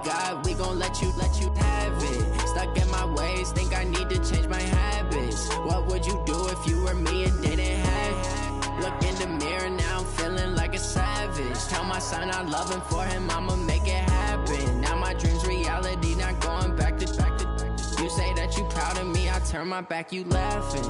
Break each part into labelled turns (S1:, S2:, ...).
S1: got, we gon' let you have it. Stuck in my ways, think I need to change my habits. What would you do if you were me and didn't have it? Look in the mirror, now I'm feeling like a savage. Tell my son I love him, for him I'ma make it happen. Now my dream's reality, not going back to. You say that you proud of me, I turn my back, you laughing.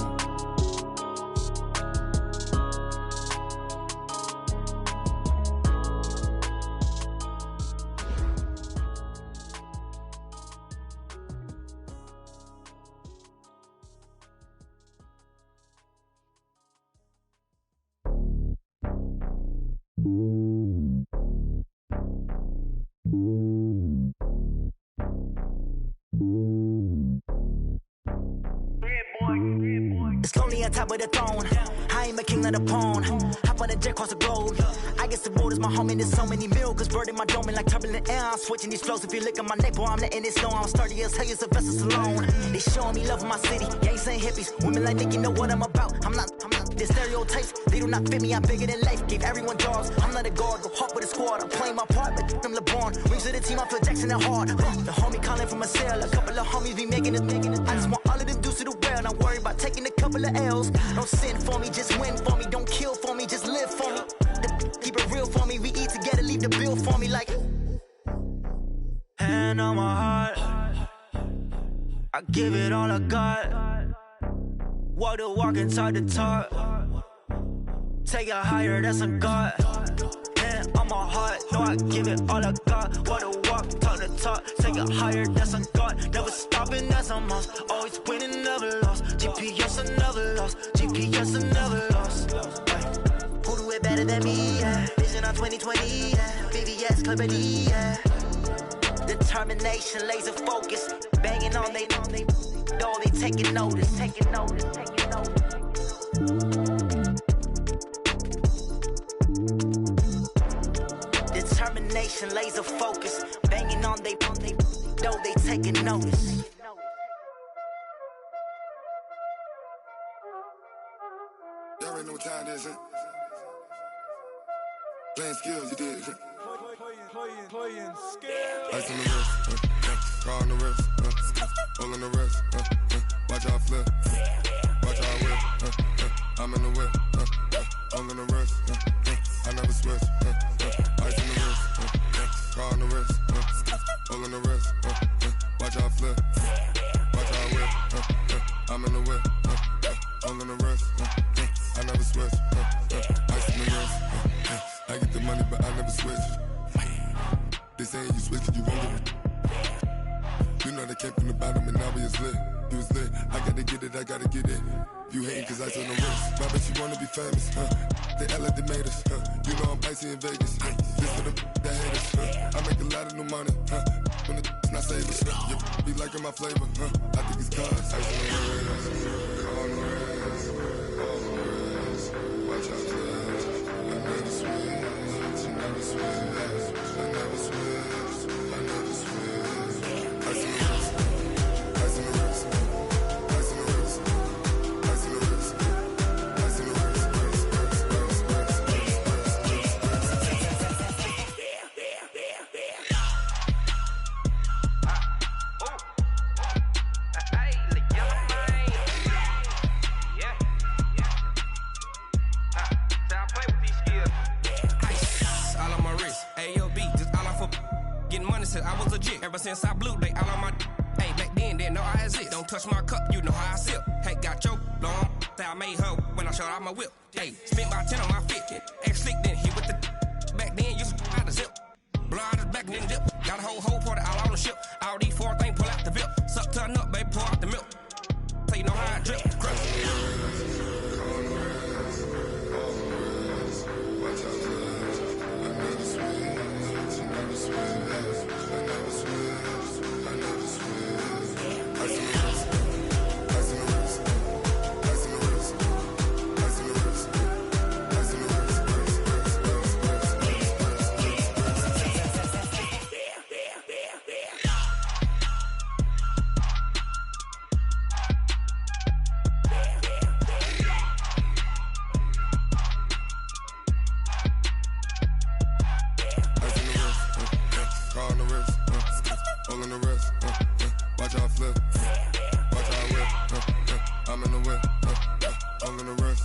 S2: It's lonely on top of the throne. I ain't a king, not a pawn. Hop on a jet across the globe. I guess the world is my home and there's so many miracles bird in my dome and like turbulent air. I'm switching these flows. If you look at my neck, boy, I'm letting it snow. I'm sturdy as hell, as a vessel alone. They showing me love in my city. Gangs ain't hippies. Women like Nick, you know what I'm about. I'm not the stereotypes. They do not fit me. I'm bigger than life. Gave everyone jobs. I'm not a guard. Go hard with a squad. I'm playing my part, but I'm LeBron. Rings to the team. I feel Jackson and hard. The homie calling from a cell. A couple of homies be making it. I just want all of them dudes to the well. Not worry about taking a couple of L's. Don't sin for me, just win for me. Don't kill for me, just live for me. Keep it real for me. We eat together, leave the bill for me like. Hand on my heart, I give it all I got. Walk the walk and talk the talk. Take it higher, that's a God. Hand on my heart, no, I give it all I got. Walk the walk, talk the talk. Take it higher, that's a God. Never stopping, that's a must. Always winning, never lost. GPS, I never lost. GPS, I never lost. Who do it better than me? Yeah. Vision on 2020. Yeah. VVS, Clippity. Yeah. Determination, laser focus. Banging on they know they taking notice. Determination, laser focus. Banging on they know they taking notice.
S3: Y'all already know what time it is, huh? Playing skills, you did.
S4: Playing skills.
S3: Ice on the wrist, car on the wrist, hole in the wrist, watch out flip, watch out whip, I'm in the whip, hole in the wrist, I never switch, ice on the wrist, car on the wrist, hole in the wrist, watch out flip, watch out whip, I'm in the whip, hole in the wrist, I never switch, ice on the wrist, I get the money but I never switch. They saying you switch, you won't get it. You know they came from the bottom and now we is lit. You was lit, I gotta get it, I gotta get it. You hating cause I on the wrist. My bitch, you wanna be famous, They act like they made us, You know I'm icy in Vegas, This for the that hate us, I make a lot of new money, When the not save us, You be liking my flavor, I think it's cause ice on the wrist, on the wrist, on the wrist. Watch out, please. I never switch, I never switch. I never switch, I never switch. Ice in the wrist, ice in the wrist, ice in the wrist, ice in the wrist, ice in the wrist,
S5: I was legit. Ever since I blew, they all on my hey, back then, didn't know I exist. Don't touch my cup, you know how I sip. Hey, got your long, I made her when I showed out my whip. Hey, spent about 10 on my fit. Ex-slick, then hit with the back then, used to out the zip. Blow out his back, then dip. Got a whole party all on the ship. All these four things, pull out the VIP. Suck to a nut, baby, pour out the milk. So you know how I drip.
S3: Ice in the wrist, ice in the wrist, ice in the wrist, ice in the wrist. all in the wrist. Watch how I flip. Watch how I whip. I'm in the whip. All in the wrist.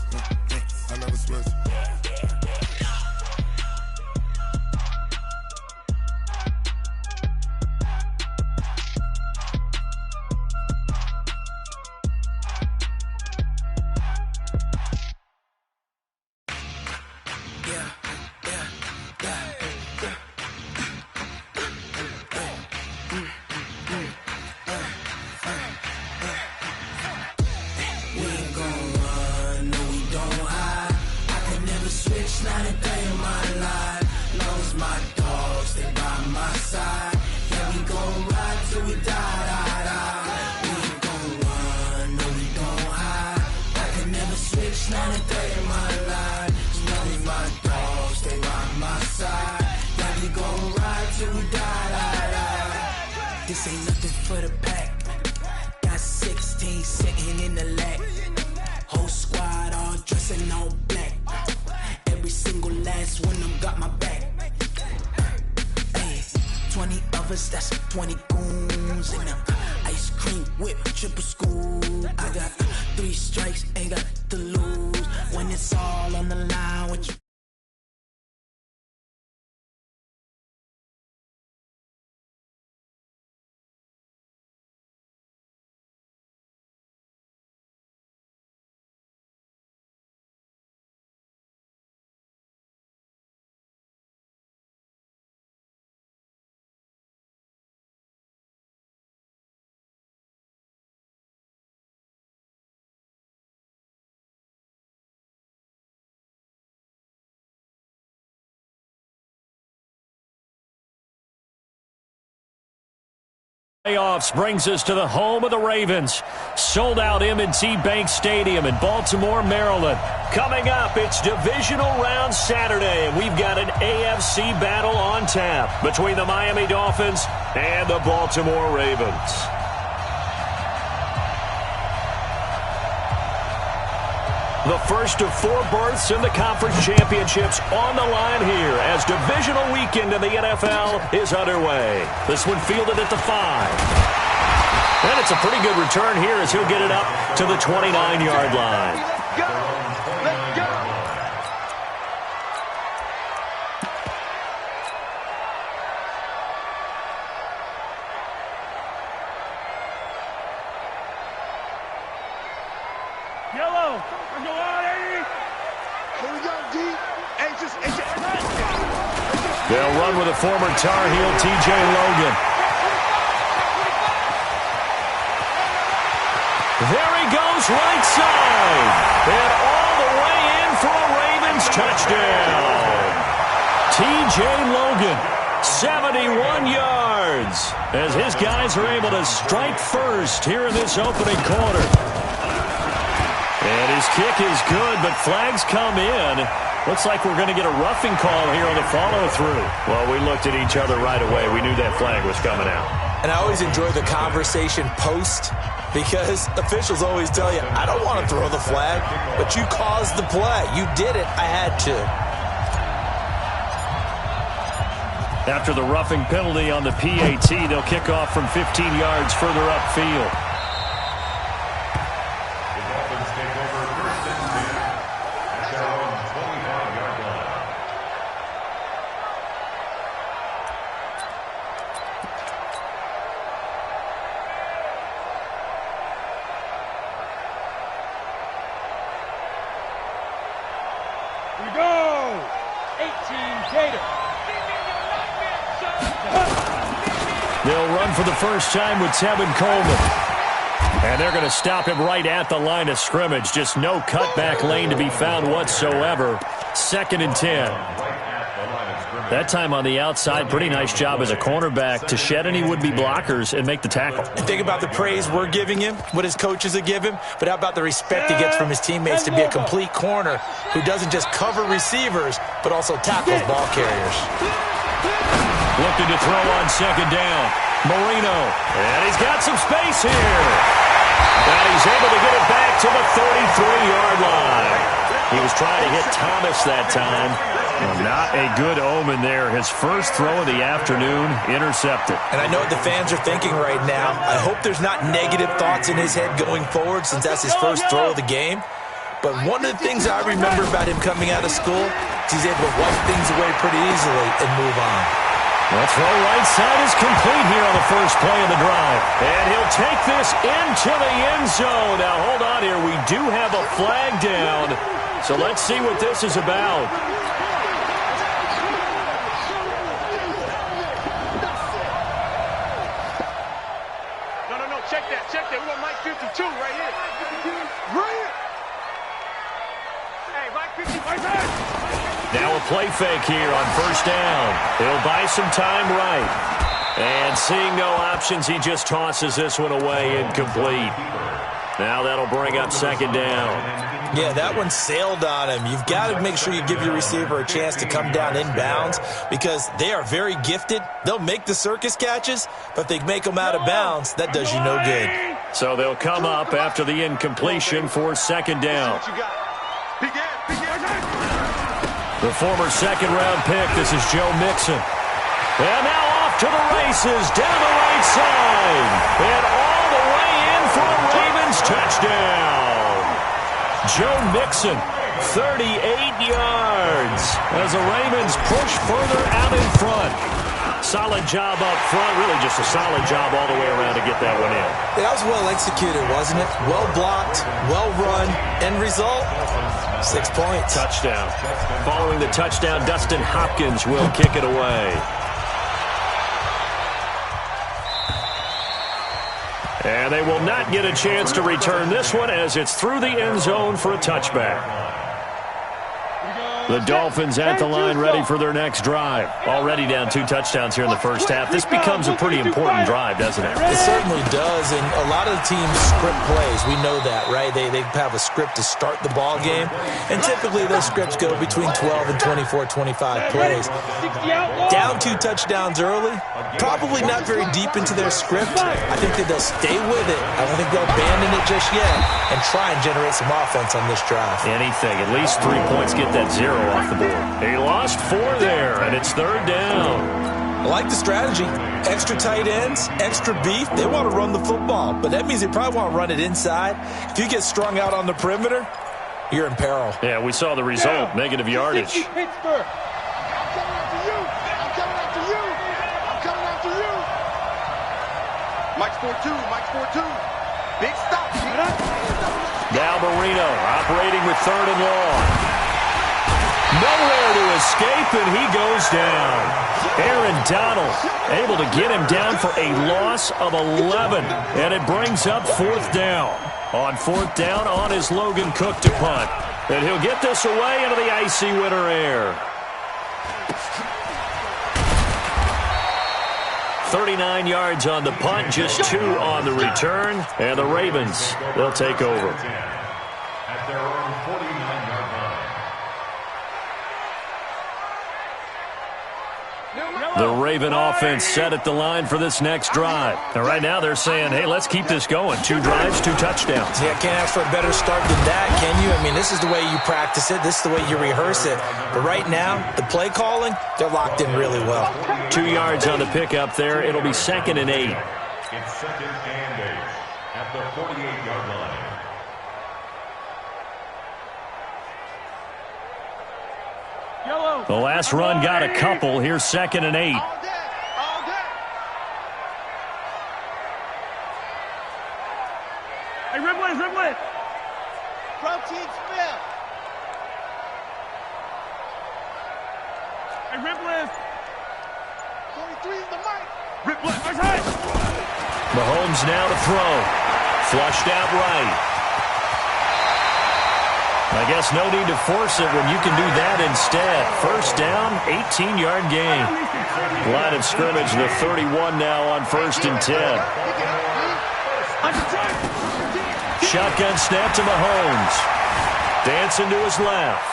S3: I never switch.
S6: This ain't nothing for the pack. Got 16 sitting in the lap. Whole squad all dressing all black. Every single last one of them got my back. Hey, 20 of us, that's 20 goons in the ice cream whip, triple scoop. I got 3 strikes, ain't got to lose. When it's all on the line, what you
S7: Playoffs brings us to the home of the Ravens. Sold out M&T Bank Stadium in Baltimore, Maryland. Coming up, it's divisional round Saturday, and we've got an AFC battle on tap between the Miami Dolphins and the Baltimore Ravens. The first of 4 berths in the conference championships on the line here as divisional weekend in the NFL is underway. This one fielded at the 5. And it's a pretty good return here as he'll get it up to the 29-yard line.
S4: Go! Let's go! Yellow! Go on, 80! Here we go, deep.
S7: They'll run with a former Tar Heel, TJ Logan. There he goes, right side. And all the way in for a Ravens touchdown. TJ Logan, 71 yards, as his guys are able to strike first here in this opening quarter. And his kick is good, but flags come in. Looks like we're going to get a roughing call here on the follow-through. Well, we looked at each other right away. We knew that flag was coming out.
S8: And I always enjoy the conversation post because officials always tell you, I don't want to throw the flag, but you caused the play. You did it. I had to.
S7: After the roughing penalty on the PAT, they'll kick off from 15 yards further upfield. They'll run for the first time with Tevin Coleman. And they're going to stop him right at the line of scrimmage. Just no cutback lane to be found whatsoever. 2nd and 10. That time on the outside, pretty nice job as a cornerback to shed any would-be blockers and make the tackle.
S8: And think about the praise we're giving him, what his coaches have given him, but how about the respect he gets from his teammates to be a complete corner who doesn't just cover receivers, but also tackles ball carriers.
S7: Looking to throw on 2nd down. Marino. And he's got some space here. And he's able to get it back to the 33-yard line. He was trying to hit Thomas that time. Well, not a good omen there. His first throw of the afternoon intercepted.
S8: And I know what the fans are thinking right now. I hope there's not negative thoughts in his head going forward since that's his first throw of the game. But one of the things I remember about him coming out of school is he's able to wipe things away pretty easily and move on.
S7: The throw right side is complete here on the first play of the drive. And he'll take this into the end zone. Now, hold on here. We do have a flag down. So let's see what this is about.
S4: No. Check that. We want Mike 52 right here. Right here. Hey, Mike 50, right there.
S7: Now a play fake here on first down. He'll buy some time right. And seeing no options, he just tosses this one away incomplete. Now that'll bring up second down.
S8: Yeah, that one sailed on him. You've got to make sure you give your receiver a chance to come down inbounds because they are very gifted. They'll make the circus catches, but if they make them out of bounds, that does you no good.
S7: So they'll come up after the incompletion for second down. The former second-round pick, this is Joe Mixon. And now off to the races, down the right side. And all the way in for a Ravens touchdown. Joe Mixon, 38 yards. As the Ravens push further out in front. Solid job up front, really just a solid job all the way around to get that one in.
S8: That was well executed, wasn't it? Well blocked, well run. End result, 6 points.
S7: Touchdown. Following the touchdown, Dustin Hopkins will kick it away. And they will not get a chance to return this one as it's through the end zone for a touchback. The Dolphins at the line ready for their next drive. Already down 2 touchdowns here in the first half. This becomes a pretty important drive, doesn't it?
S8: It certainly does, and a lot of the teams script plays. We know that, right? They have a script to start the ball game, and typically those scripts go between 12 and 24, 25 plays. Down 2 touchdowns early, probably not very deep into their script. I think that they'll stay with it. I don't think they'll abandon it just yet and try and generate some offense on this drive.
S7: Anything. At least 3 points, get that 0 off the board. He lost 4 there, and it's third down.
S8: I like the strategy. Extra tight ends, extra beef. They want to run the football, but that means they probably want to run it inside. If you get strung out on the perimeter, you're in peril.
S7: Yeah, we saw the result. Negative yardage.
S4: Pittsburgh. I'm coming after you. Mike's 4-2. Big stop.
S7: Now Marino operating with third and long. Nowhere to escape, and he goes down. Aaron Donald able to get him down for a loss of 11, and it brings up fourth down. On fourth down, on is Logan Cook to punt. And he'll get this away into the icy winter air. 39 yards on the punt, just 2 on the return, and the Ravens, they'll take over.
S9: At their own 49-yard line.
S7: The Raven offense set at the line for this next drive. And right now they're saying, hey, let's keep this going. 2 drives, 2 touchdowns.
S8: Yeah, can't ask for a better start than that, can you? I mean, this is the way you practice it. This is the way you rehearse it. But right now, the play calling, they're locked in really well.
S7: 2 yards on the pickup there. It'll be 2nd and 8.
S9: It's 2nd and 8 at the 48-yard line.
S7: The last run got a couple. Here's 2nd and 8.
S4: All day. Hey, Riblet. Protein spill. Hey, Riblet. 23 is the mic. Riblet.
S7: Mahomes now to throw. Flushed out right. I guess no need to force it when you can do that instead. First down, 18-yard gain. Line of scrimmage, the 31 now on 1st and 10. Shotgun snap to Mahomes. Dancing to his left.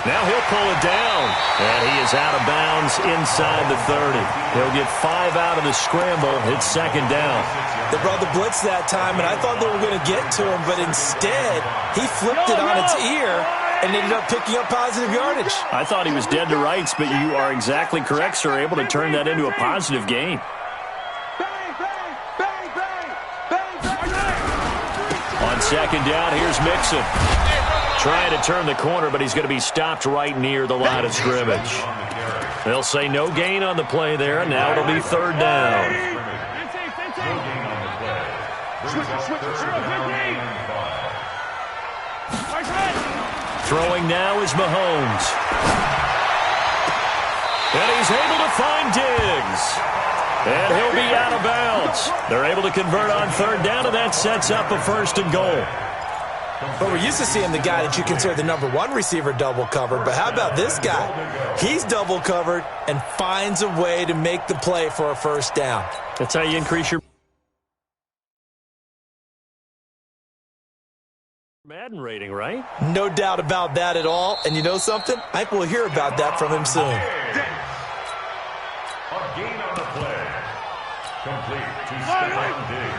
S7: Now he'll pull it down. And he is out of bounds inside the 30. He'll get 5 out of the scramble. It's 2nd down.
S8: They brought the blitz that time, and I thought they were going to get to him, but instead, he flipped it on its ear and ended up picking up positive yardage.
S7: I thought he was dead to rights, but you are exactly correct, sir. Able to turn that into a positive gain. On second down, here's Mixon. Trying to turn the corner, but he's going to be stopped right near the line of scrimmage. They'll say no gain on the play there, and now it'll be third down. Throwing now is Mahomes. And he's able to find Diggs. And he'll be out of bounds. They're able to convert on third down, and that sets up a first and goal.
S8: But we're used to seeing the guy that you consider the number one receiver double covered. But how about this guy? He's double covered and finds a way to make the play for a first down.
S7: That's how you increase your Madden rating, right?
S8: No doubt about that at all. And you know something? I think we'll hear about that from him soon.
S9: A gain on the play. Complete to Stephon Diggs.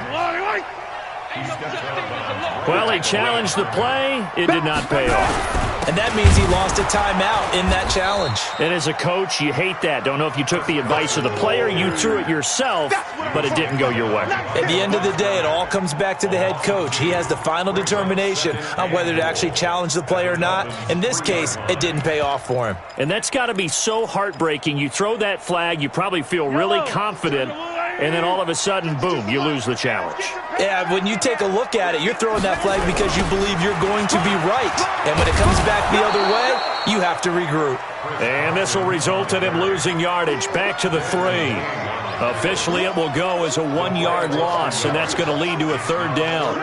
S9: He steps out of bounds.
S7: Well, he challenged the play. It did not pay off.
S8: And that means he lost a timeout in that challenge.
S7: And as a coach, you hate that. Don't know if you took the advice of the player, you threw it yourself, but it didn't go your way.
S8: At the end of the day, it all comes back to the head coach. He has the final determination on whether to actually challenge the play or not. In this case, it didn't pay off for him.
S7: And that's got to be so heartbreaking. You throw that flag, you probably feel really confident, and then all of a sudden, boom, you lose the challenge.
S8: Yeah, when you take a look at it, you're throwing that flag because you believe you're going to be right. And when it comes back the other way, you have to regroup.
S7: And this will result in him losing yardage back to the 3. Officially, it will go as a 1-yard loss, and that's going to lead to a third down.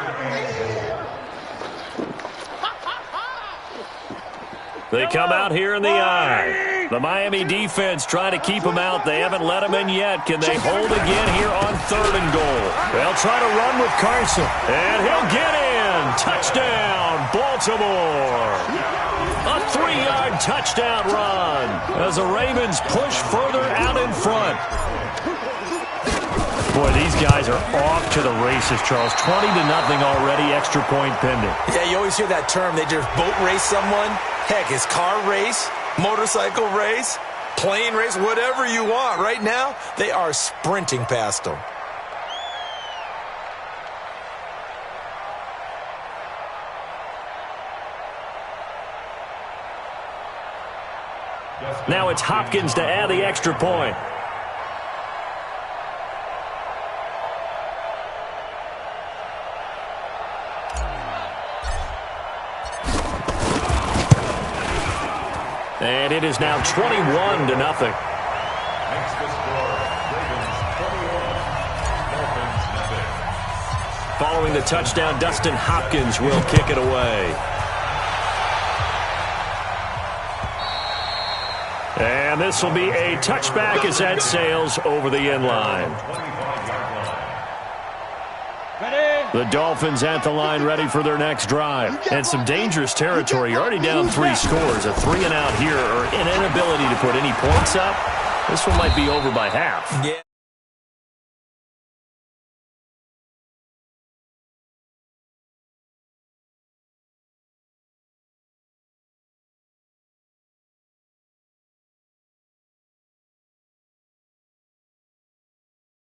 S7: They come out here in the eye. The Miami defense trying to keep him out. They haven't let him in yet. Can they hold again here on third and goal? They'll try to run with Carson. And he'll get in. Touchdown, Baltimore. A 3-yard touchdown run as the Ravens push further out in front. Boy, these guys are off to the races, Charles. 20-0 already, extra point pending.
S8: Yeah, you always hear that term. They just boat race someone. Heck, it's car race, motorcycle race, plane race, whatever you want. Right now, they are sprinting past them.
S7: Now it's Hopkins to add the extra point. And it is now 21-0.
S9: Makes the score. Ravens 21. Dolphins nothing.
S7: Following the touchdown, Dustin Hopkins will kick it away. And this will be a touchback as that sails over the end line. The Dolphins at the line ready for their next drive. And some dangerous territory. You're already down 3 scores. A 3-and-out here or an inability to put any points up. This one might be over by half.
S8: Yeah.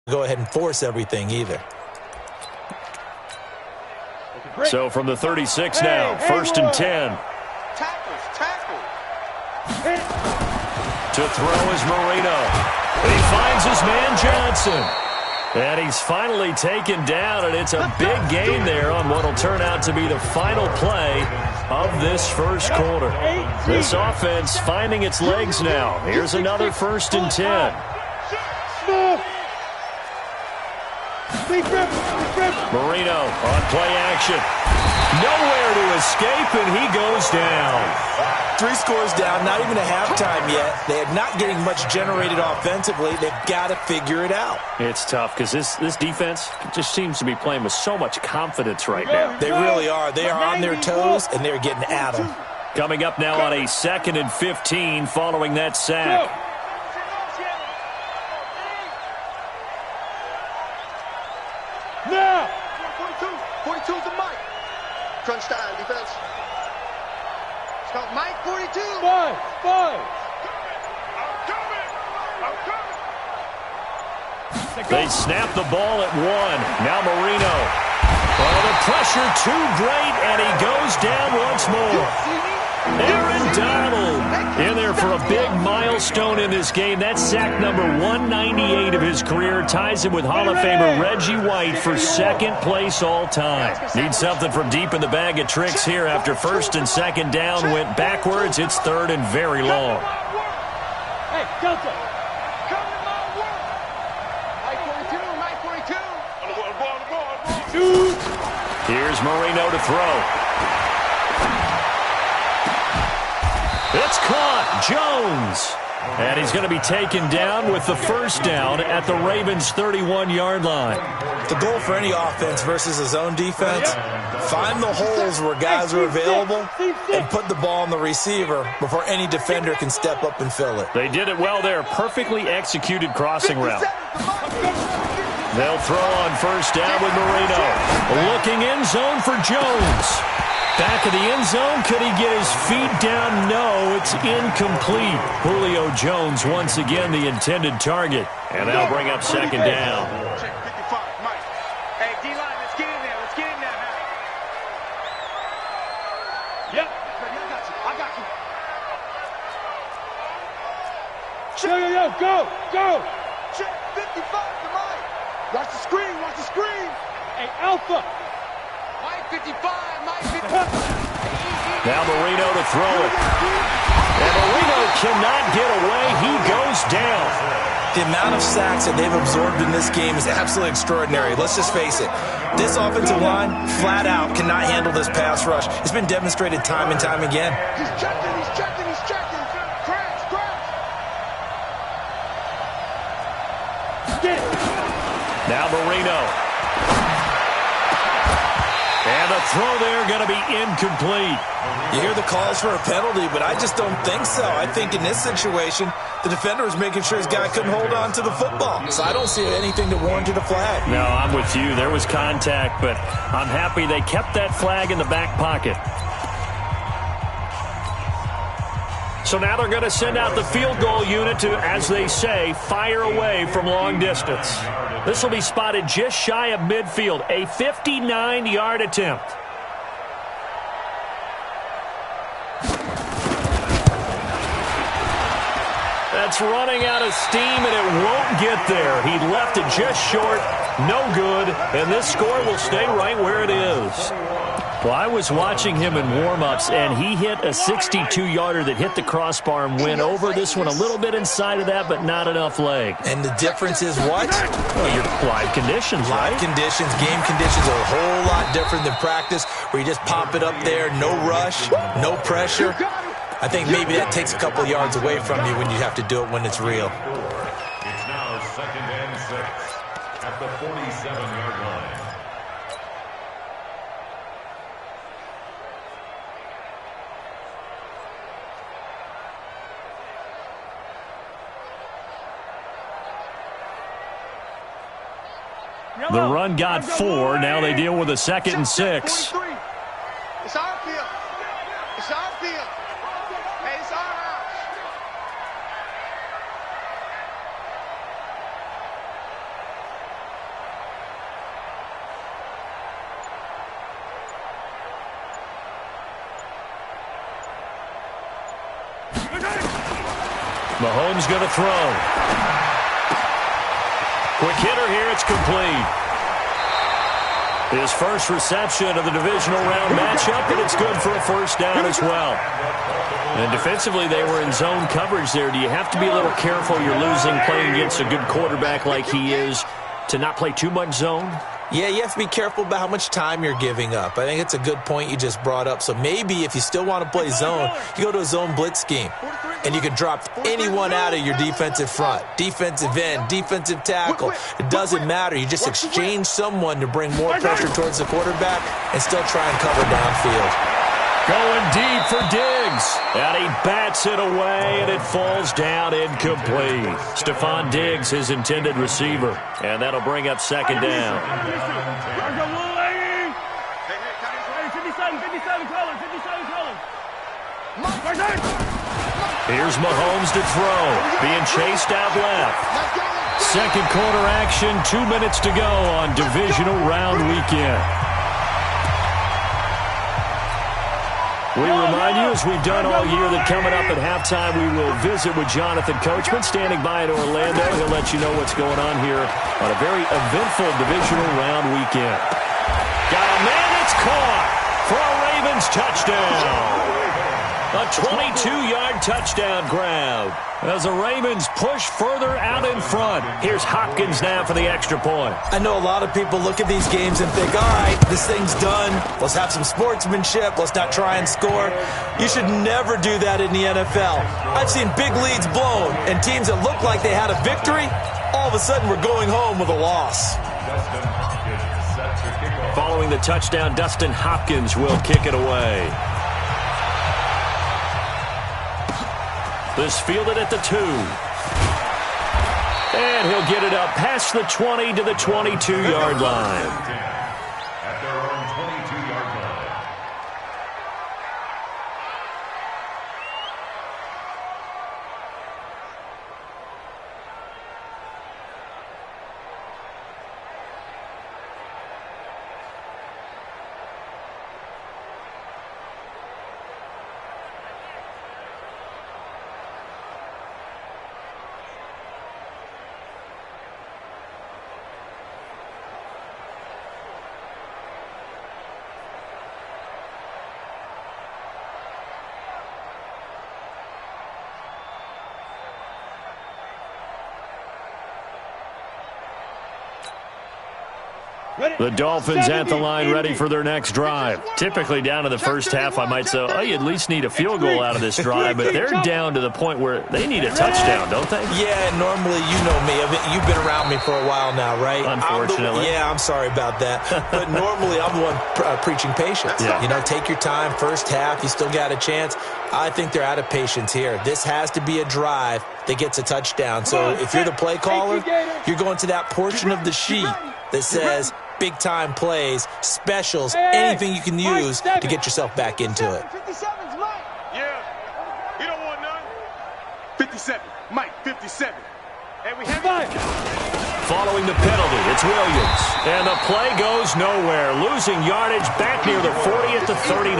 S8: Go ahead and force everything either.
S7: So from the 36 now, first and 10. To throw is Marino. He finds his man Johnson. And he's finally taken down, and it's a big gain there on what will turn out to be the final play of this first quarter. This offense finding its legs now. Here's another first and 10. Marino on play action. Nowhere to escape, and he goes down.
S8: 3 scores down, not even a halftime yet. They are not getting much generated offensively. They've got to figure it out.
S7: It's tough because this defense just seems to be playing with so much confidence right now.
S8: They really are. They are on their toes, and they're getting at them.
S7: Coming up now on a 2nd and 15 following that sack.
S4: Now! 42 is the mic. Crunch time, defense. Let's go. Mike 42. 5.
S9: I'm coming.
S7: They snap the ball at 1. Now Marino. Oh, the pressure too great, and he goes down once more. Aaron Donald in there for a big milestone in this game. That's sack number 198 of his career. Ties him with Hall of Famer Reggie White for second place all time. Need something from deep in the bag of tricks here after first and second down went backwards. It's third and very long.
S4: Hey, Delta. Come to my work. Mike 42. Shoot.
S7: Here's Marino to throw. It's caught. Jones. And he's going to be taken down with the first down at the Ravens' 31-yard line.
S8: The goal for any offense versus a zone defense, find the holes where guys are available and put the ball on the receiver before any defender can step up and fill it.
S7: They did it well there. Perfectly executed crossing route. They'll throw on first down with Marino. Looking end zone for Jones. Back of the end zone. Could he get his feet down? No, it's incomplete. Julio Jones once again the intended target. And that'll bring up second down.
S4: Check 55, Mike. Hey, D-line, let's get in there. Let's get in there, man. Yep. I got you. Yo, go. Check 55 to Mike. Watch the screen. Hey, Alpha. Mike 55, Mike 55.
S7: Now Marino to throw it. And Marino cannot get away. He goes down.
S8: The amount of sacks that they've absorbed in this game is absolutely extraordinary. Let's just face it. This offensive line, flat out, cannot handle this pass rush. It's been demonstrated time and time again.
S4: He's checking. Crash. Get it.
S7: Now Marino. And the throw there going to be incomplete.
S8: You hear the calls for a penalty, but I just don't think so. I think in this situation, the defender was making sure his guy couldn't hold on to the football. So I don't see anything to warrant a flag.
S7: No, I'm with you. There was contact, but I'm happy they kept that flag in the back pocket. So now they're going to send out the field goal unit to, as they say, fire away from long distance. This will be spotted just shy of midfield, a 59-yard attempt. That's running out of steam, and it won't get there. He left it just short, no good, and this score will stay right where it is. Well, I was watching him in warm-ups, and he hit a 62-yarder that hit the crossbar and went over. This one a little bit inside of that, but not enough leg.
S8: And the difference is what?
S7: Well, your live conditions, right?
S8: Live conditions, game conditions are a whole lot different than practice, where you just pop it up there, no rush, no pressure. I think maybe that takes a couple yards away from you when you have to do it when it's real.
S9: It's now 2nd and 6 at the 47-yard line.
S7: The run got 4. Now they deal with a 2nd and 6.
S4: It's our field. It's our field. Hey, it's our house.
S7: Mahomes going to throw. Quick hitter here, it's complete. His first reception of the divisional round matchup, and it's good for a first down as well. And defensively, they were in zone coverage there. Do you have to be a little careful? You're losing playing against a good quarterback like he is to not play too much zone?
S8: Yeah, you have to be careful about how much time you're giving up. I think it's a good point you just brought up. So maybe if you still want to play zone, you go to a zone blitz scheme. And you can drop anyone out of your defensive front. Defensive end, defensive tackle. It doesn't matter. You just exchange someone to bring more pressure towards the quarterback and still try and cover downfield.
S7: Going deep for Diggs. And he bats it away, and it falls down incomplete. Stephon Diggs, his intended receiver. And that'll bring up second down.
S4: 57 colors.
S7: Here's Mahomes to throw. Being chased out left. Second quarter action, 2 minutes to go on divisional round weekend. We remind you, as we've done all year, that coming up at halftime, we will visit with Jonathan Coachman, standing by in Orlando. He'll let you know what's going on here on a very eventful divisional round weekend. Got a man that's caught for a Ravens touchdown. A 22-yard touchdown grab as the Ravens push further out in front. Here's Hopkins now for the extra point.
S8: I know a lot of people look at these games and think, all right, this thing's done. Let's have some sportsmanship. Let's not try and score. You should never do that in the NFL. I've seen big leads blown and teams that look like they had a victory, all of a sudden we're going home with a loss.
S7: Following the touchdown, Dustin Hopkins will kick it away. This fielded at the 2. And he'll get it up past the 20 to the 22-yard line.
S9: At their own 22-yard line.
S7: The Dolphins at the line, ready for their next drive. Typically down to the first half, I might say, oh, you at least need a field goal out of this drive, but they're down to the point where they need a touchdown, don't they?
S8: Yeah, normally, you know me. You've been around me for a while now, right?
S7: Unfortunately.
S8: I'm sorry about that. But normally, I'm the one preaching patience.
S7: Yeah.
S8: You know, take your time. First half, you still got a chance. I think they're out of patience here. This has to be a drive that gets a touchdown. So if you're the play caller, you're going to that portion of the sheet that says big-time plays, specials, anything you can use to get yourself back into it.
S4: 57's Mike. Yeah, you don't want none. 57, Mike, 57. And we have it.
S7: Following the penalty, it's Williams. And the play goes nowhere. Losing yardage back near the 40 at the 39.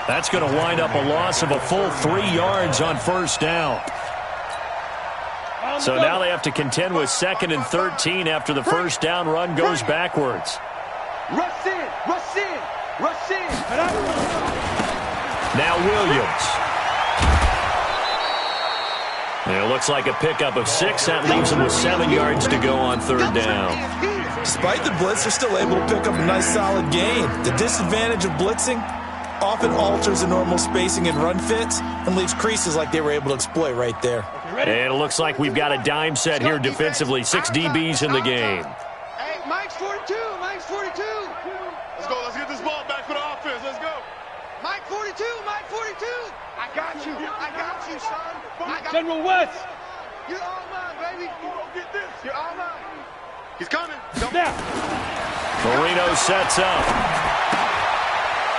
S7: That's going to wind up a loss of a full 3 yards on first down. So now they have to contend with 2nd and 13 after the first down run goes backwards.
S4: Rush in, rush in, rush in.
S7: Now Williams. It looks like a pickup of 6. That leaves them with 7 yards to go on third down.
S8: Despite the blitz, they're still able to pick up a nice, solid gain. The disadvantage of blitzing often alters the normal spacing and run fits and leaves creases like they were able to exploit right there.
S7: And it looks like we've got a dime set here defensively. 6 DBs in the game.
S4: Hey, Mike's 42, Mike's 42. Let's go, let's get this ball back for the offense, let's go. Mike 42, Mike 42. I got you, son. General West. You're all mine, baby. You go get this. You're all mine. He's coming. Now.
S7: Marino sets up.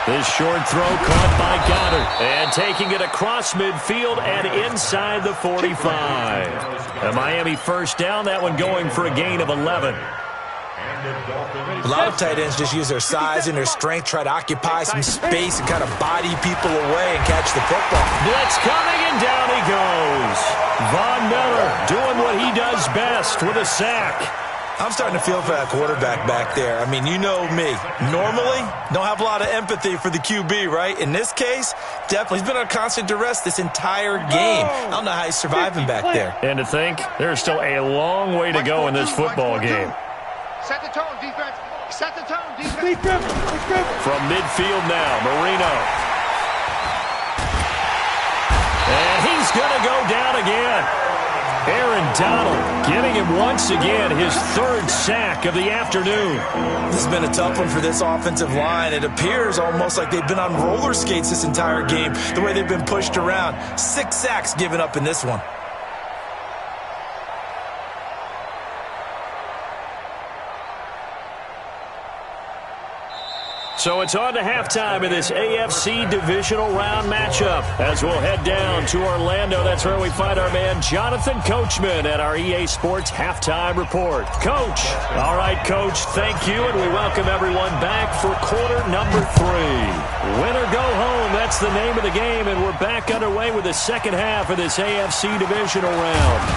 S7: This short throw caught by Goddard. And taking it across midfield and inside the 45. A Miami first down, that one going for a gain of 11.
S8: A lot of tight ends just use their size and their strength, try to occupy some space and kind of body people away and catch the football.
S7: Blitz coming, and down he goes. Von Miller doing what he does best with a sack.
S8: I'm starting to feel for that quarterback back there. I mean, you know me. Normally, don't have a lot of empathy for the QB, right? In this case, definitely. He's been on constant duress this entire game. I don't know how he's surviving back there.
S7: And to think, there's still a long way to go in this football game.
S4: Set the tone, defense. Set the tone, defense.
S7: From midfield now, Marino. And he's going to go down again. Aaron Donald getting him once again his 3rd sack of the afternoon.
S8: This has been a tough one for this offensive line. It appears almost like they've been on roller skates this entire game, the way they've been pushed around. 6 sacks given up in this one.
S7: So it's on to halftime in this AFC divisional round matchup as we'll head down to Orlando. That's where we find our man Jonathan Coachman at our EA Sports Halftime Report. Coach. All right, Coach, thank you, and we welcome everyone back for quarter number 3. Win or go home, that's the name of the game, and we're back underway with the second half of this AFC divisional round.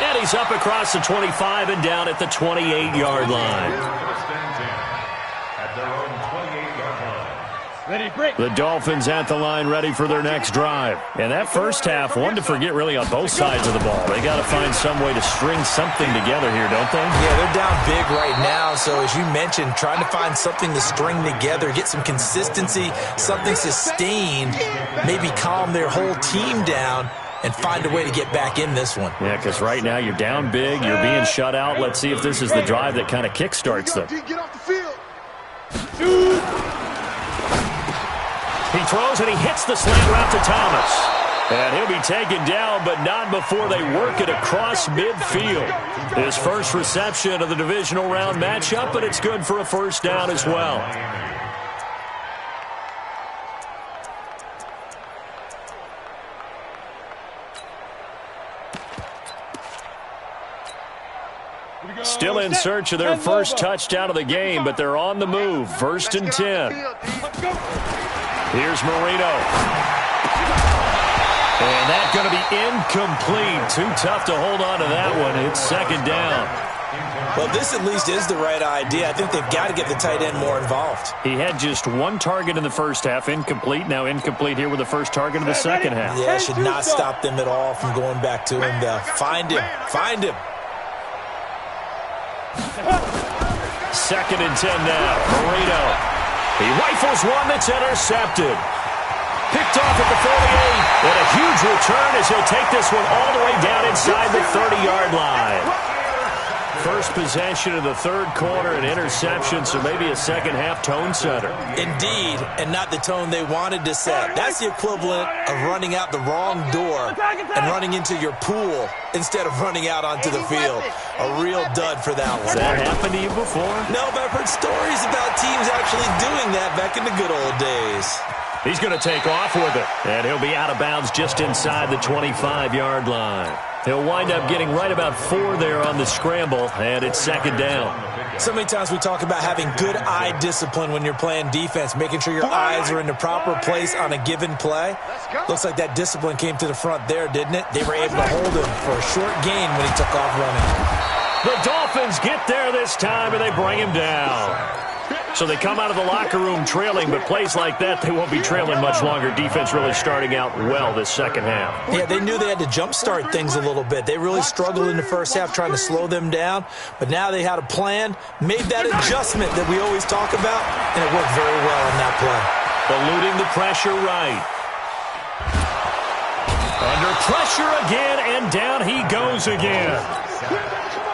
S7: And he's up across the 25 and down at the 28-yard line. The Dolphins at the line ready for their next drive. And that first half, one to forget really on both sides of the ball. They got to find some way to string something together here, don't they?
S8: Yeah, they're down big right now. So as you mentioned, trying to find something to string together, get some consistency, something sustained, maybe calm their whole team down and find a way to get back in this one.
S7: Yeah, because right now you're down big, you're being shut out. Let's see if this is the drive that kind of kickstarts them.
S4: Get off the field.
S7: He throws and he hits the slant route to Thomas. And he'll be taken down, but not before they work it across midfield. His first reception of the divisional round matchup, but it's good for a first down as well. Still in search of their first touchdown of the game, but they're on the move. 1st and 10. Here's Marino. And that's going to be incomplete. Too tough to hold on to that one. It's second down.
S8: Well, this at least is the right idea. I think they've got to get the tight end more involved.
S7: He had just one target in the first half, incomplete. Now incomplete here with the first target of the second half.
S8: Yeah, should not stop them at all from going back to him, though. Find him. Find him.
S7: 2nd and 10 now. Marino. He rifles one that's intercepted. Picked off at the 48. And a huge return as he'll take this one all the way down inside the 30-yard line. First possession of the third quarter, an interception, so maybe a second-half tone setter.
S8: Indeed, and not the tone they wanted to set. That's the equivalent of running out the wrong door and running into your pool instead of running out onto the field. A real dud for that one.
S7: Has that happened to you before?
S8: No, but I've heard stories about teams actually doing that back in the good old days.
S7: He's going to take off with it, and he'll be out of bounds just inside the 25-yard line. He'll wind up getting right about 4 there on the scramble, and it's second down.
S8: So many times we talk about having good eye discipline when you're playing defense, making sure your eyes are in the proper place on a given play. Looks like that discipline came to the front there, didn't it? They were able to hold him for a short gain when he took off running.
S7: The Dolphins get there this time, and they bring him down. So they come out of the locker room trailing, but plays like that, they won't be trailing much longer. Defense really starting out well this second half.
S8: Yeah, they knew they had to jumpstart things a little bit. They really struggled in the first half trying to slow them down, but now they had a plan, made that adjustment that we always talk about, and it worked very well on that play.
S7: Eluding the pressure right. Under pressure again, and down he goes again.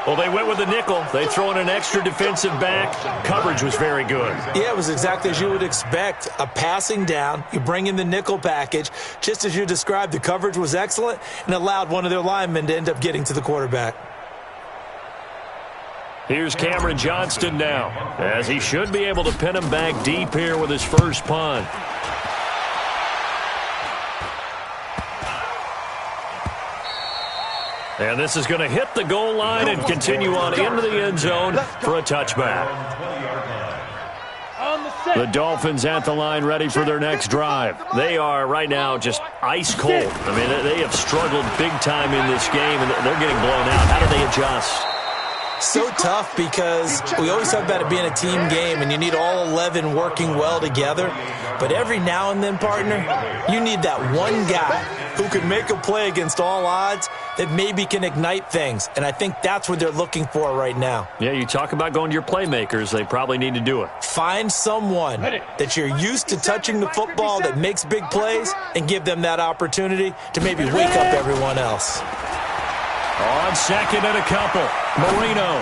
S7: Well, they went with the nickel. They throw in an extra defensive back. Coverage was very good.
S8: Yeah, it was exactly as you would expect. A passing down. You bring in the nickel package. Just as you described, the coverage was excellent and allowed one of their linemen to end up getting to the quarterback.
S7: Here's Cameron Johnston now, as he should be able to pin him back deep here with his first punt. And this is going to hit the goal line and continue on into the end zone for a touchback. The Dolphins at the line ready for their next drive. They are right now just ice cold. I mean, they have struggled big time in this game, and they're getting blown out. How do they adjust?
S8: So tough because we always talk about it being a team game and you need all 11 working well together. But every now and then, partner, you need that one guy who can make a play against all odds that maybe can ignite things. And I think that's what they're looking for right now.
S7: Yeah, you talk about going to your playmakers. They probably need to do it.
S8: Find someone that you're used to touching the football that makes big plays and give them that opportunity to maybe wake up everyone else.
S7: On second and a couple, Marino.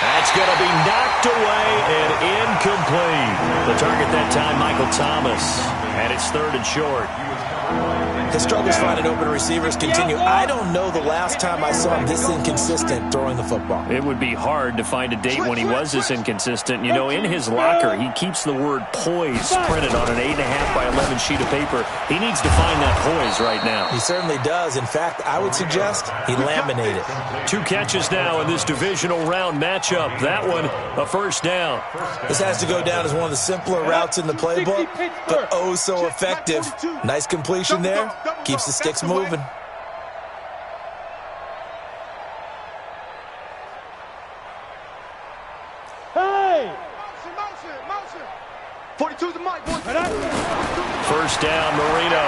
S7: That's going to be knocked away and incomplete. The target that time, Michael Thomas. And it's third and short.
S8: His struggles finding open receivers continue. I don't know the last time I saw him this inconsistent throwing the football.
S7: It would be hard to find a date when he was this inconsistent. You know, in his locker, he keeps the word poise printed on an 8.5 by 11 sheet of paper. He needs to find that poise right now.
S8: He certainly does. In fact, I would suggest he laminate it.
S7: 2 catches now in this divisional round matchup. That one, a first down.
S8: This has to go down as one of the simpler routes in the playbook, but oh so effective. Nice completion there. Keeps the sticks moving.
S4: Hey! Motion. 42's the mic, boy.
S7: First down, Marino.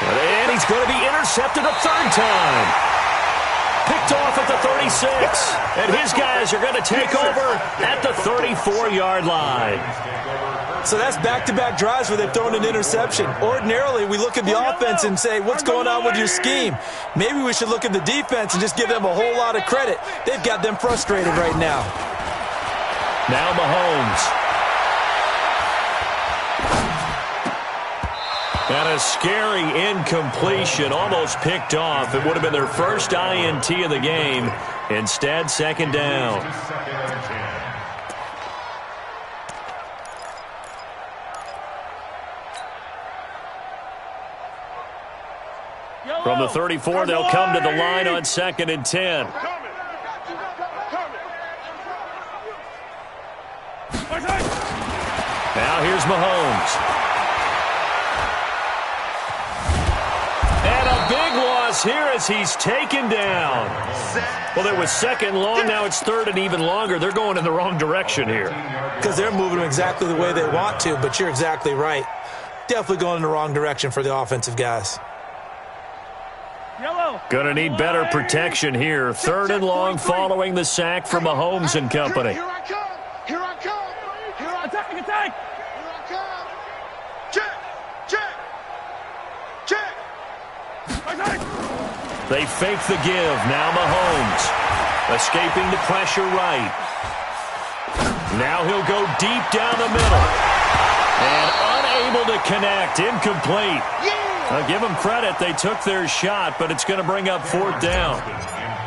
S7: And he's going to be intercepted a third time. Picked off at the 36. And his guys are going to take over at the 34-yard line.
S8: So that's back-to-back drives where they've thrown an interception. Ordinarily, we look at the offense and say, what's going on with your scheme? Maybe we should look at the defense and just give them a whole lot of credit. They've got them frustrated right now.
S7: Now Mahomes. And a scary incompletion, almost picked off. It would have been their first INT of the game. Instead, second down. From the 34, they'll come to the line on 2nd and 10. Now here's Mahomes. And a big loss here as he's taken down. Well, it was second long, now it's third and even longer. They're going in the wrong direction here.
S8: Because they're moving exactly the way they want to, but you're exactly right. Definitely going in the wrong direction for the offensive guys.
S7: Gonna need better protection here. Third and long following the sack from Mahomes and company.
S4: Here I come. Attack. Here I come. Check.
S7: They fake the give. Now Mahomes. Escaping the pressure right. Now he'll go deep down the middle. And unable to connect. Incomplete. I'll give them credit. They took their shot, but it's going to bring up 4th down.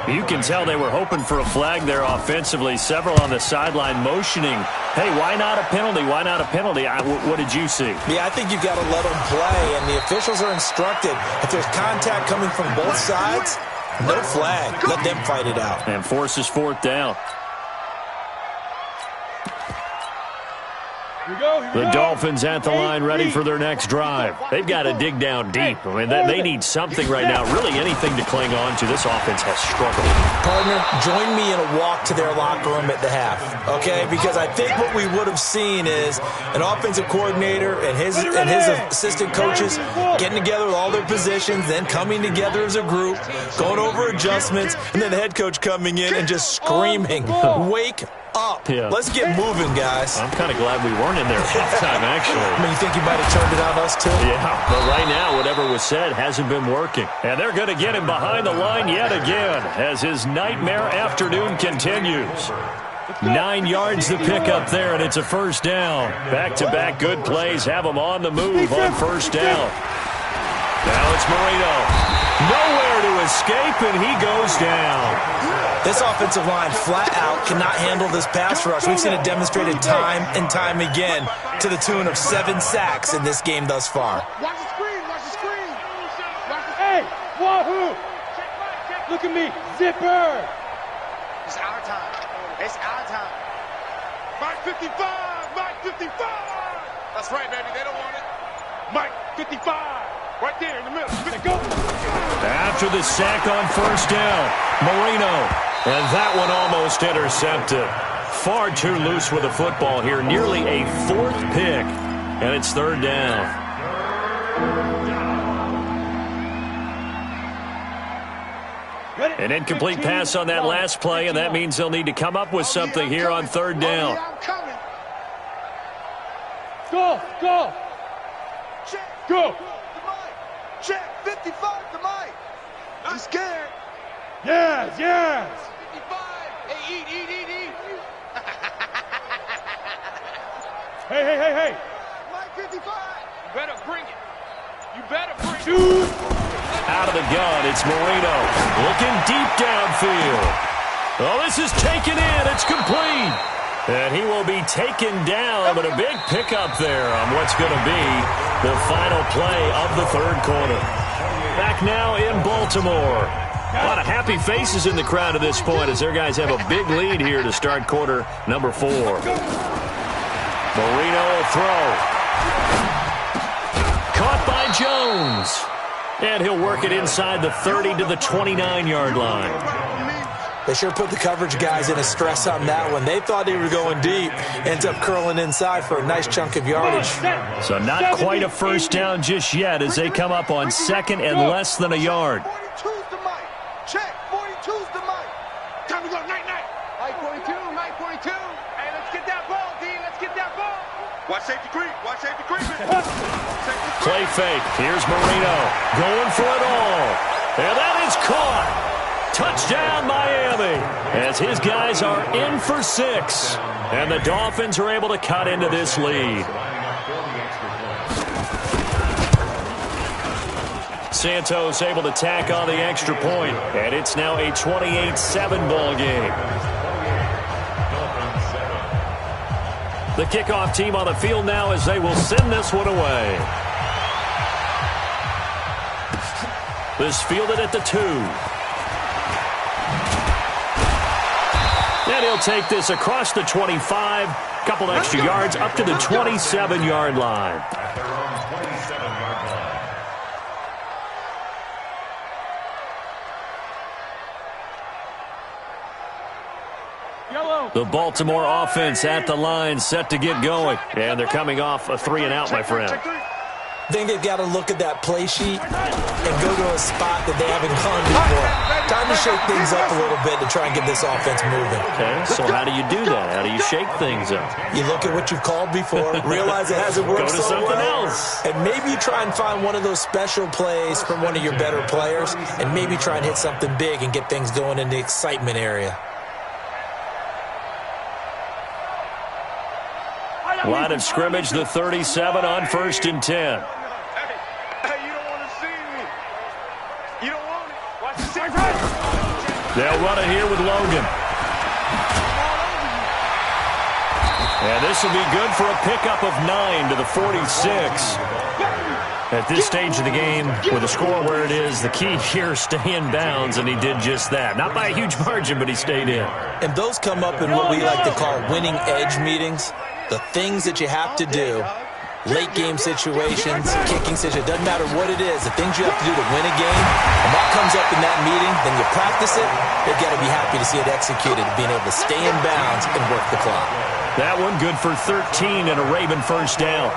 S7: You can tell they were hoping for a flag there offensively. Several on the sideline motioning. Hey, why not a penalty? Why not a penalty? What did you see?
S8: Yeah, I think you've got to let them play, and the officials are instructed. If there's contact coming from both sides, no flag. Let them fight it out.
S7: And forces 4th down. The Dolphins at the line ready for their next drive. They've got to dig down deep. I mean, they need something right now, really anything to cling on to. This offense has struggled.
S8: Partner, join me in a walk to their locker room at the half, okay? Because I think what we would have seen is an offensive coordinator and his assistant coaches getting together with all their positions, then coming together as a group, going over adjustments, and then the head coach coming in and just screaming, wake up.
S7: Yeah.
S8: Let's get moving, guys.
S7: I'm kind of glad we weren't in there at halftime, actually.
S8: I mean, you think you might have turned it on us, too?
S7: Yeah, but right now, whatever was said hasn't been working. And they're going to get him behind the line yet again as his nightmare afternoon continues. 9 yards to pick up there, and it's a first down. Back-to-back good plays have him on the move on first down. Now it's Marino. Nowhere to escape, and he goes down.
S8: This offensive line flat out cannot handle this pass rush. We've seen it demonstrated time and time again to the tune of 7 sacks in this game thus far.
S4: Watch the screen. Hey, wahoo! Look at me, zipper! It's our time. Mike 55! That's right, baby, they don't want it. Mike 55, right there in the middle. Let's go!
S7: After the sack on first down, Marino. And that one almost intercepted. Far too loose with the football here. Nearly a 4th pick. And it's 3rd down. An incomplete pass on that last play, and that means they'll need to come up with something here on 3rd down.
S4: Go! Check 55 to Mike. I'm scared. Yes. 55. Hey, eat. Hey. Mike 55. You better bring it.
S7: Out of the gun, it's Marino. Looking deep downfield. Oh, this is taken in. It's complete. And he will be taken down, but a big pickup there on what's going to be the final play of the third quarter. Back now in Baltimore. A lot of happy faces in the crowd at this point as their guys have a big lead here to start quarter number 4. Marino will throw. Caught by Jones. And he'll work it inside the 30 to the 29-yard line.
S8: They sure put the coverage guys in a stress on that one. They thought they were going deep. Ends up curling inside for a nice chunk of yardage.
S7: So not quite a first down just yet as they come up on second and less than a yard.
S4: 42's the mic. Check. 42's the mic. Time to go. Night. Mike 42. Mike 42. Hey, let's get that ball, D. Let's get that ball. Watch safety creep. Watch safety creep.
S7: Play fake. Here's Marino. Going for it all. And that is caught. Touchdown, Miami, as his guys are in for 6. And the Dolphins are able to cut into this lead. Santos able to tack on the extra point, and it's now a 28-7 ball game. The kickoff team on the field now as they will send this one away. This fielded at the 2. And he'll take this across the 25, couple extra yards up to the 27-yard line. The Baltimore offense at the line, set to get going. And they're coming off a 3-and-out, my friend.
S8: I think they've got to look at that play sheet and go to a spot that they haven't gone before. Time to shake things up a little bit to try and get this offense moving.
S7: Okay, so how do you do that? How do you shake things up?
S8: You look at what you've called before, realize it hasn't worked
S7: so well. Go to something else.
S8: And maybe you try and find one of those special plays from one of your better players, and maybe try and hit something big and get things going in the excitement area.
S7: Line of scrimmage, the 37 on 1st and 10.
S4: Hey, you don't want to see me. You don't want it. Watch the
S7: They'll run it here with Logan. And this will be good for a pickup of 9 to the 46. At this stage of the game, with the score where it is, the key here, stay in bounds, and he did just that. Not by a huge margin, but he stayed in.
S8: And those come up in what we like to call winning edge meetings. The things that you have to do, late game situations, kicking situations, doesn't matter what it is, the things you have to do to win a game, and that comes up in that meeting, then you practice it, you've got to be happy to see it executed, being able to stay in bounds and work the clock.
S7: That one good for 13 and a Raven first down.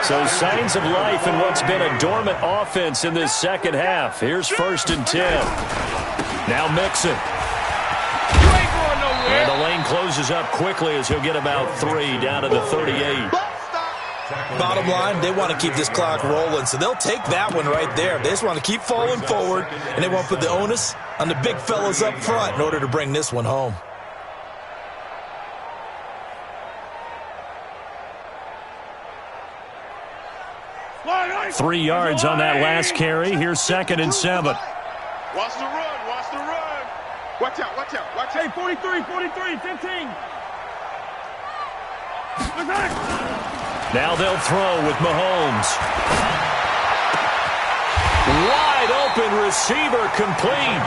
S7: So signs of life in what's been a dormant offense in this second half. Here's 1st and 10. Now Mixon. And the lane closes up quickly as he'll get about 3 down to the 38.
S8: Bottom line, they want to keep this clock rolling, so they'll take that one right there. They just want to keep falling forward, and they want to put the onus on the big fellas up front in order to bring this one home.
S7: Three yards on that last carry. Here's 2nd and 7.
S4: Watch the run. Watch the run. Watch out. Watch out. Watch out. Hey, 43, 15.
S7: Now they'll throw with Mahomes. Wide open receiver complete.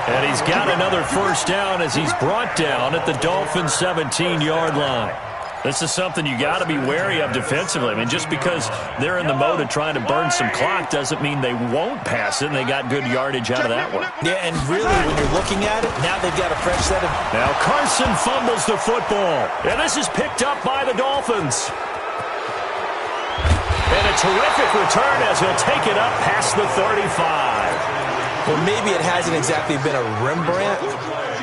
S7: And he's got another first down as he's brought down at the Dolphins' 17-yard line. This is something you got to be wary of defensively. I mean, just because they're in the mode of trying to burn some clock doesn't mean they won't pass it, and they got good yardage out of that one.
S8: Yeah, and really, when you're looking at it, now they've got a fresh set of...
S7: Now Carson fumbles the football, and this is picked up by the Dolphins. And a terrific return as he'll take it up past the 35.
S8: Well, maybe it hasn't exactly been a Rembrandt,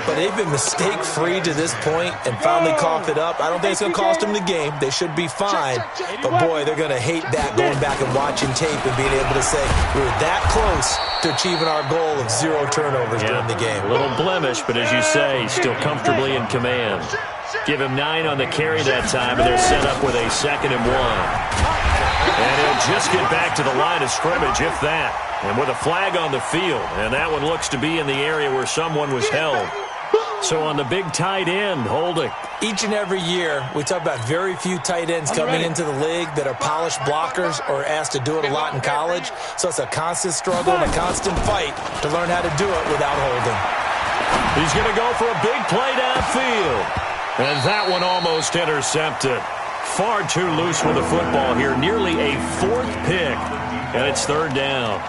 S8: but they've been mistake-free to this point and finally coughed it up. I don't think it's going to cost them the game. They should be fine. But, boy, they're going to hate that going back and watching tape and being able to say we were that close to achieving our goal of 0 turnovers during the game.
S7: A little blemish, but as you say, still comfortably in command. Give him 9 on the carry that time, and they're set up with a 2nd and 1. And he'll just get back to the line of scrimmage, if that. And with a flag on the field, and that one looks to be in the area where someone was held. So on the big tight end, holding.
S8: Each and every year, we talk about very few tight ends coming into the league that are polished blockers or asked to do it a lot in college. So it's a constant struggle and a constant fight to learn how to do it without holding.
S7: He's going to go for a big play downfield. And that one almost intercepted. Far too loose with the football here. Nearly a 4th pick. And it's 3rd down.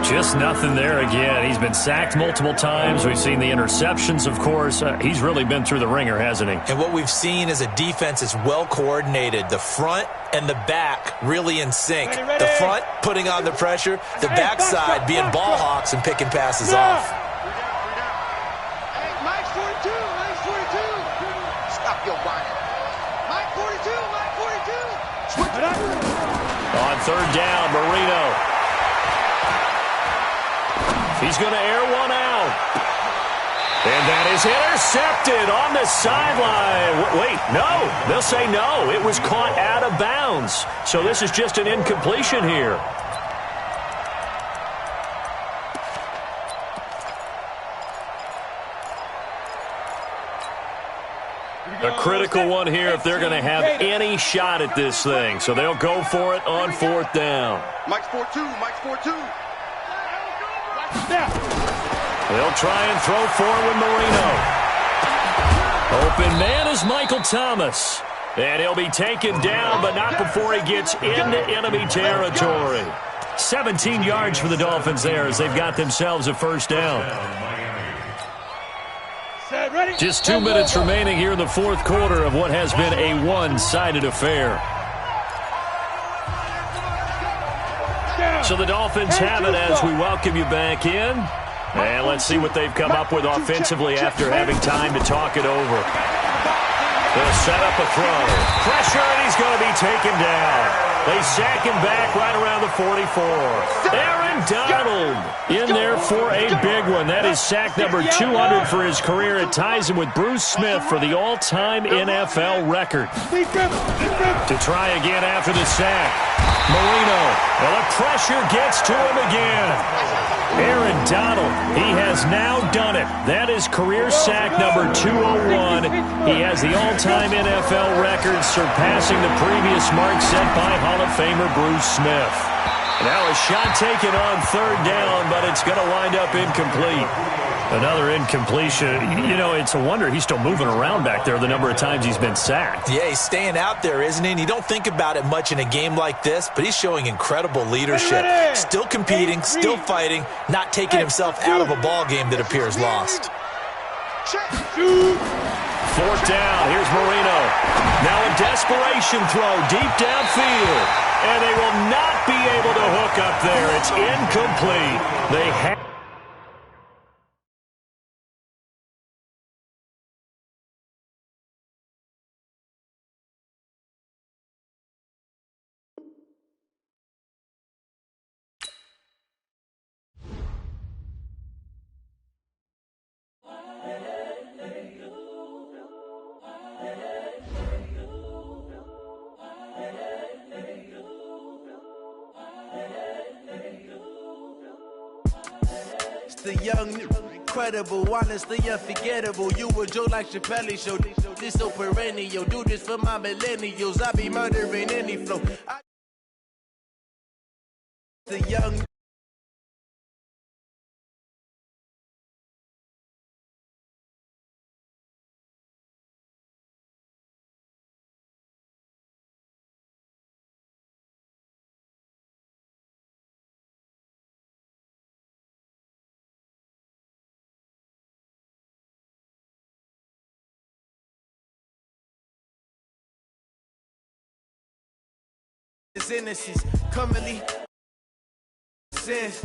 S10: Just nothing there again. He's been sacked multiple times. We've seen the interceptions, of course. He's really been through the ringer, hasn't he?
S8: And what we've seen is a defense that's well coordinated. The front and the back really in sync. The front putting on the pressure. The backside being ball hawks and picking passes off.
S4: Hey, Mike's 42. Mike's 42. Stop your whining. Mike 42. Mike 42. Switch it up.
S7: On 3rd down, Marino. He's going to air one out. And that is intercepted on the sideline. Wait, no. They'll say no. It was caught out of bounds. So this is just an incompletion here. A critical one here if they're going to have any shot at this thing. So they'll go for it on 4th down.
S4: Mike's 4-2. Mike's 4-2.
S7: They'll try and throw forward with Marino. Open man is Michael Thomas. And he'll be taken down, but not before he gets into enemy territory. 17 yards for the Dolphins there as they've got themselves a 1st down. Just 2 minutes remaining here in the 4th quarter of what has been a one-sided affair. So the Dolphins have it as we welcome you back in. And let's see what they've come up with offensively after having time to talk it over. They'll set up a throw. Pressure, and he's going to be taken down. They sack him back right around the 44. Aaron Donald in there for a big one. That is sack number 200 for his career. It ties him with Bruce Smith for the all-time NFL record. To try again after the sack. Marino. Well, the pressure gets to him again. Aaron Donald, he has now done it. That is career sack number 201. He has the all-time NFL record, surpassing the previous mark set by Hall of Famer Bruce Smith. Now a shot taken on 3rd down, but it's going to wind up incomplete.
S10: Another incompletion. You know, it's a wonder he's still moving around back there the number of times he's been sacked.
S8: Yeah, he's staying out there, isn't he? And you don't think about it much in a game like this, but he's showing incredible leadership. Still competing, still fighting, not taking himself out of a ball game that appears lost.
S7: 4th down. Here's Marino. Now a desperation throw deep downfield. And they will not be able to hook up there. It's incomplete. They have...
S11: The young, incredible, honestly unforgettable. You a Joe like Chappelle show. This so perennial. Do this for my millennials. I be murdering any flow. The young. Innocence, commonly sense.